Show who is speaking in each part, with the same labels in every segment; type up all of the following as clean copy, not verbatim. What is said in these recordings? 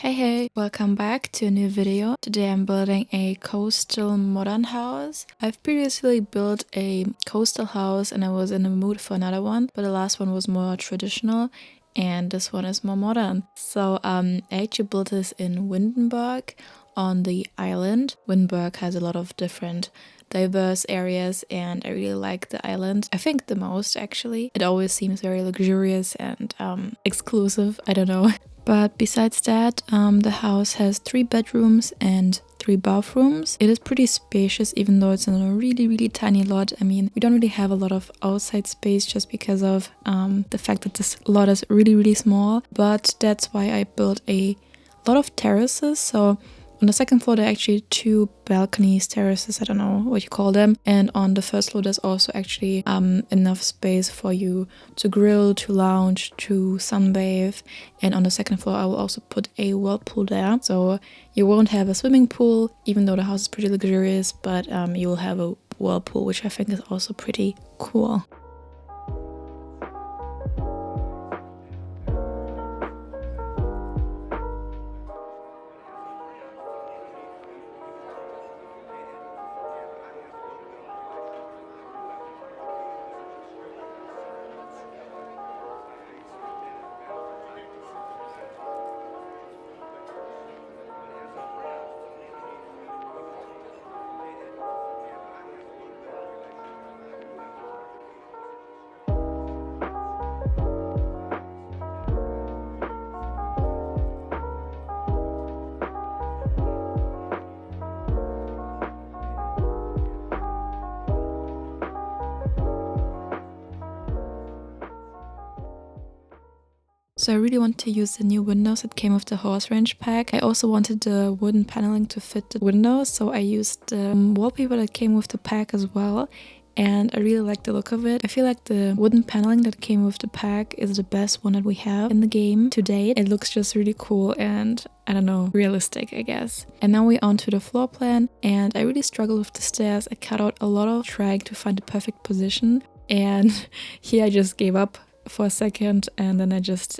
Speaker 1: Hey, welcome back to a new video. Today I'm building a coastal modern house. I've previously built a coastal house and I was in the mood for another one, but the last one was more traditional and this one is more modern. So I actually built this in Windenburg on the island. Windenburg has a lot of different diverse areas and I really like the island. I think the most actually. It always seems very luxurious and exclusive, I don't know. But besides that, the house has 3 bedrooms and 3 bathrooms. It is pretty spacious even though it's in a really tiny lot. I mean, we don't really have a lot of outside space just because of the fact that this lot is really small. But that's why I built a lot of terraces. So on the second floor, there are actually 2 balconies, terraces, I don't know what you call them. And on the first floor, there's also actually enough space for you to grill, to lounge, to sunbathe. And on the second floor, I will also put a whirlpool there. So you won't have a swimming pool, even though the house is pretty luxurious, but you will have a whirlpool, which I think is also pretty cool. So I really want to use the new windows that came with the horse ranch pack. I also wanted the wooden paneling to fit the windows, so I used the wallpaper that came with the pack as well. And I really like the look of it. I feel like the wooden paneling that came with the pack is the best one that we have in the game to date. It looks just really cool and, I don't know, realistic, I guess. And now we're on to the floor plan, and I really struggled with the stairs. I cut out a lot of trying to find the perfect position, and here I just gave up for a second and then I just,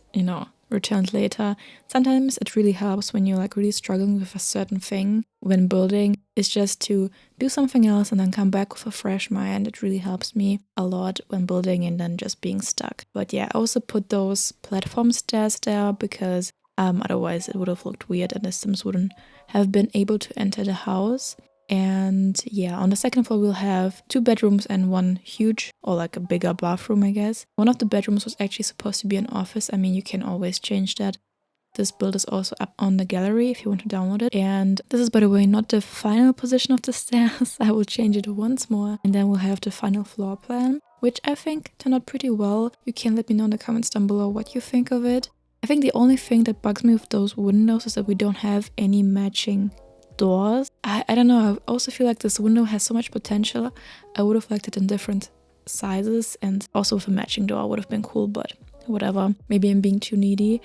Speaker 1: returned later. Sometimes it really helps when you're like really struggling with a certain thing when building. It's just to do something else and then come back with a fresh mind. It really helps me a lot when building and then just being stuck. But yeah, I also put those platform stairs there because otherwise it would have looked weird and the Sims wouldn't have been able to enter the house. And yeah, on the second floor we'll have 2 bedrooms and 1 huge or like a bigger bathroom, I guess. One of the bedrooms was actually supposed to be an office. I mean, you can always change that. This build is also up on the gallery if you want to download it. And this is, by the way, not the final position of the stairs. I will change it once more and then we'll have the final floor plan, which I think turned out pretty well. You can let me know in the comments down below what you think of it. I think the only thing that bugs me with those windows is that we don't have any matching doors. I don't know, I also feel like this window has so much potential. I would have liked it in different sizes and also with a matching door would have been cool, but whatever. Maybe I'm being too needy.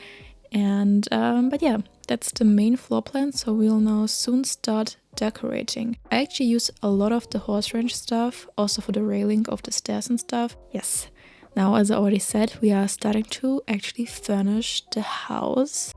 Speaker 1: And but yeah, that's the main floor plan, so we'll now soon start decorating. I actually use a lot of the horse ranch stuff, also for the railing of the stairs and stuff. Yes. Now, as I already said, we are starting to actually furnish the house.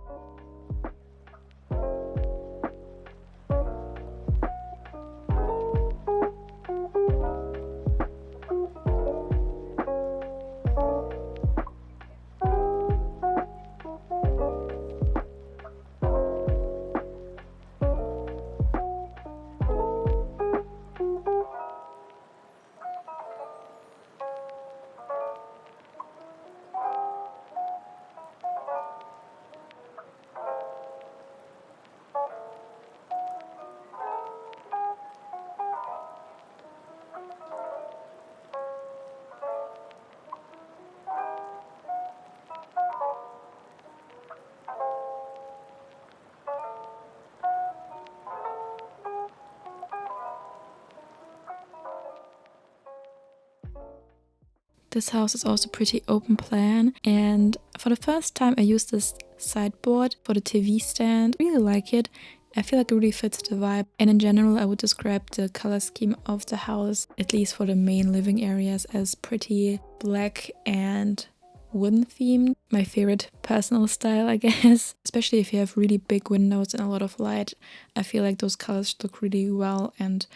Speaker 1: This house is also pretty open plan, and for the first time I used this sideboard for the TV stand. I really like it. I feel like it really fits the vibe, and in general I would describe the color scheme of the house, at least for the main living areas, as pretty black and wooden theme. My favorite personal style, I guess. Especially if you have really big windows and a lot of light. I feel like those colors look really well and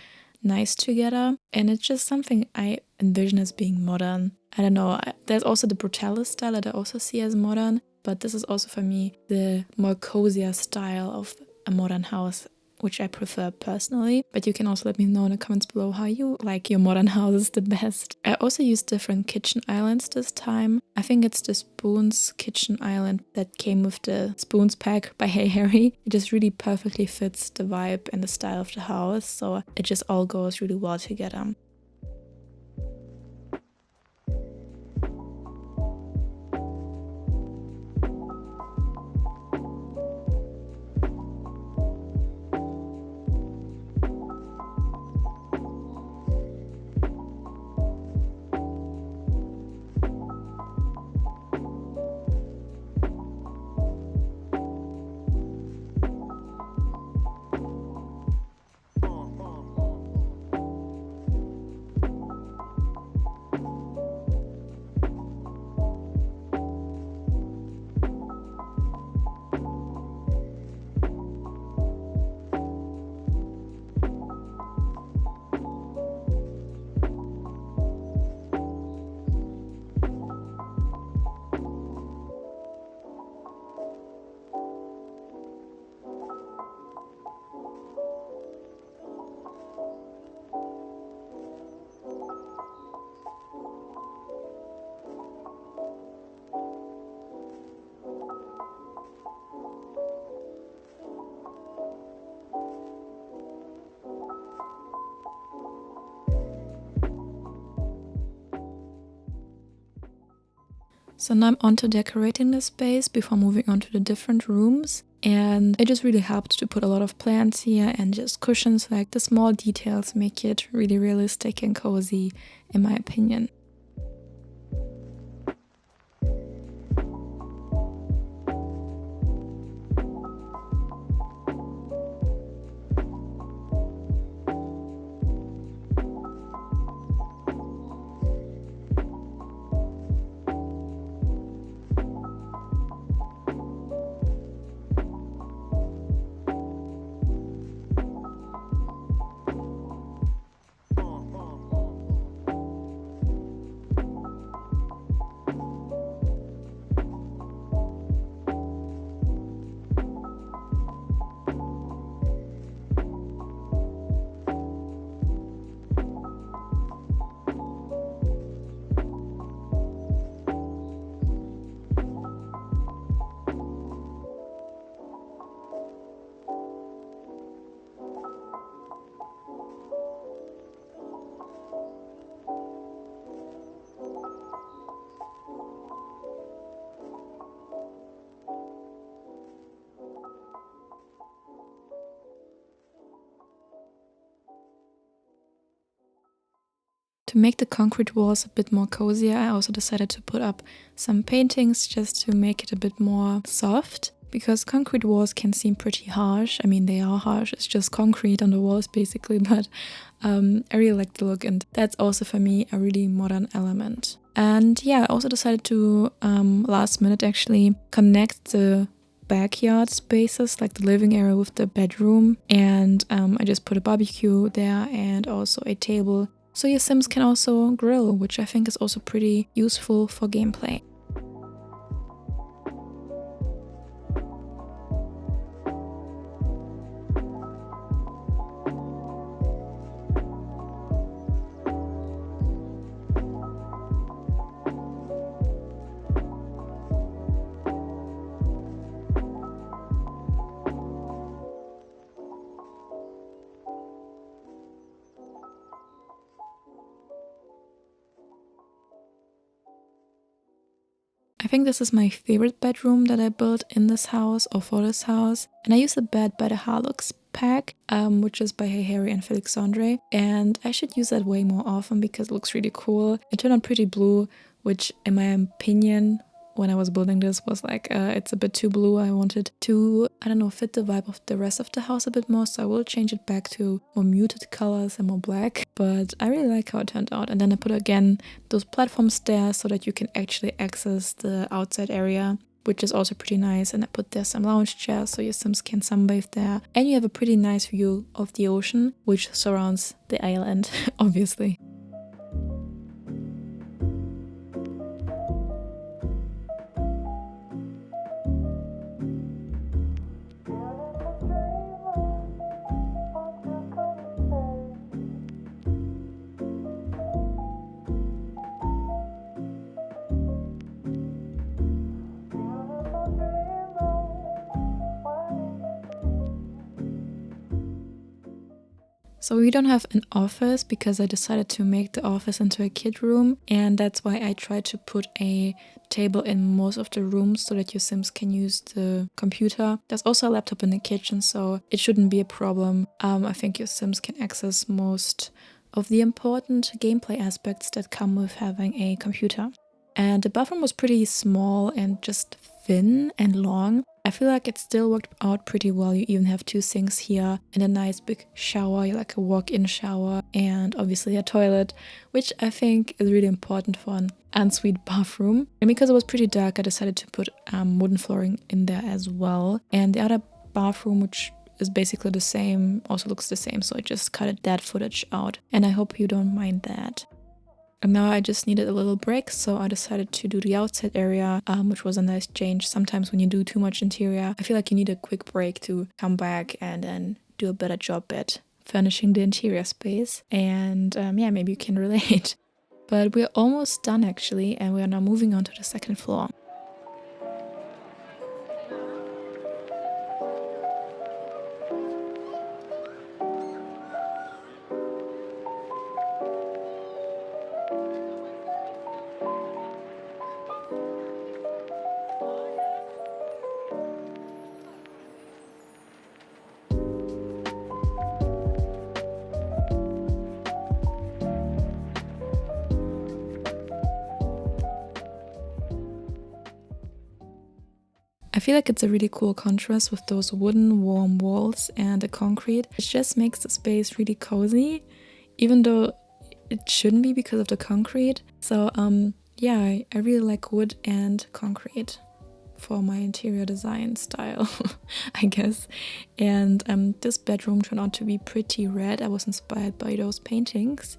Speaker 1: nice together. And it's just something I envision as being modern. I don't know. There's also the brutalist style that I also see as modern. But this is also for me the more cozier style of a modern house, which I prefer personally. But you can also let me know in the comments below how you like your modern houses the best. I also used different kitchen islands this time. I think it's the Spoons kitchen island that came with the Spoons pack by Hey Harry. It just really perfectly fits the vibe and the style of the house, so it just all goes really well together. So now I'm on to decorating the space before moving on to the different rooms. And it just really helped to put a lot of plants here and just cushions, like the small details make it really realistic and cozy in my opinion. To make the concrete walls a bit more cozier, I also decided to put up some paintings just to make it a bit more soft, because concrete walls can seem pretty harsh. I mean, they are harsh, it's just concrete on the walls basically, but I really like the look, and that's also for me a really modern element. And yeah, I also decided to last minute actually connect the backyard spaces, like the living area with the bedroom, and I just put a barbecue there and also a table, so your Sims can also grill, which I think is also pretty useful for gameplay. I think this is my favorite bedroom that I built in this house or for this house. And I use a bed by the Harlux pack, which is by Hey Harry and Felixandre. And I should use that way more often because it looks really cool. It turned out pretty blue, which in my opinion when I was building this was like, it's a bit too blue. I wanted to, I don't know, fit the vibe of the rest of the house a bit more. So I will change it back to more muted colors and more black. But I really like how it turned out. And then I put again those platforms there so that you can actually access the outside area, which is also pretty nice. And I put there some lounge chairs so your Sims can sunbathe there. And you have a pretty nice view of the ocean, which surrounds the island, obviously. So we don't have an office because I decided to make the office into a kid room, and that's why I tried to put a table in most of the rooms so that your Sims can use the computer. There's also a laptop in the kitchen, so it shouldn't be a problem. I think your Sims can access most of the important gameplay aspects that come with having a computer. And the bathroom was pretty small and just thin and long. I feel like it still worked out pretty well. You even have 2 sinks here and a nice big shower, like a walk-in shower, and obviously a toilet, which I think is really important for an ensuite bathroom. And because it was pretty dark, I decided to put wooden flooring in there as well. And the other bathroom, which is basically the same, also looks the same, so I just cut that footage out. And I hope you don't mind that. And now I just needed a little break, so I decided to do the outside area, which was a nice change. Sometimes when you do too much interior, I feel like you need a quick break to come back and then do a better job at furnishing the interior space. And yeah, maybe you can relate. But we're almost done actually, and we are now moving on to the second floor. I feel like it's a really cool contrast with those wooden warm walls and the concrete. It just makes the space really cozy, even though it shouldn't be because of the concrete. So yeah, I really like wood and concrete for my interior design style, I guess. And this bedroom turned out to be pretty red. I was inspired by those paintings.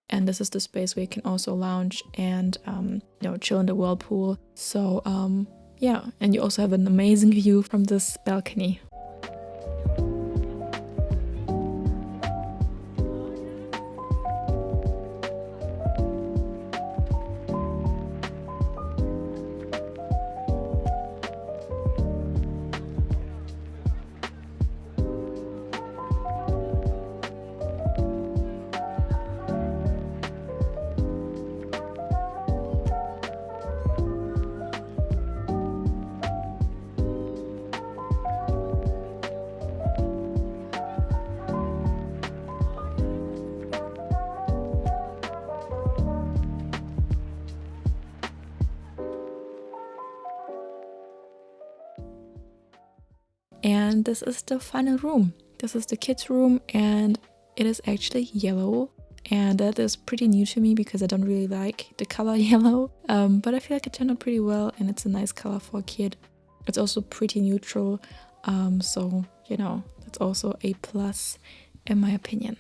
Speaker 1: And this is the space where you can also lounge and chill in the whirlpool. So yeah, and you also have an amazing view from this balcony. And this is the final room. This is the kids' room, and it is actually yellow. And that is pretty new to me because I don't really like the color yellow. But I feel like it turned out pretty well, and it's a nice color for a kid. It's also pretty neutral. So, that's also a plus in my opinion.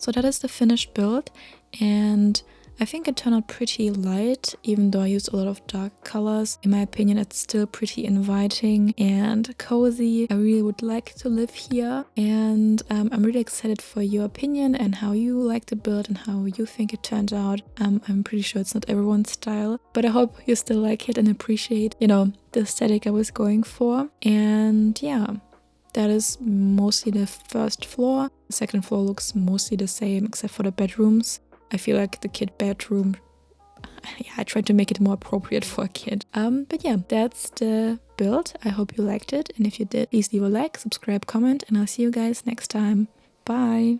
Speaker 1: So that is the finished build, and I think it turned out pretty light, even though I used a lot of dark colors. In my opinion, it's still pretty inviting and cozy. I really would like to live here, and I'm really excited for your opinion and how you like the build and how you think it turned out. I'm pretty sure it's not everyone's style, but I hope you still like it and appreciate, you know, the aesthetic I was going for. And yeah, that is mostly the first floor. The second floor looks mostly the same except for the bedrooms. I feel like the kid bedroom, yeah, I tried to make it more appropriate for a kid. But yeah, that's the build. I hope you liked it. And if you did, please leave a like, subscribe, comment, and I'll see you guys next time. Bye!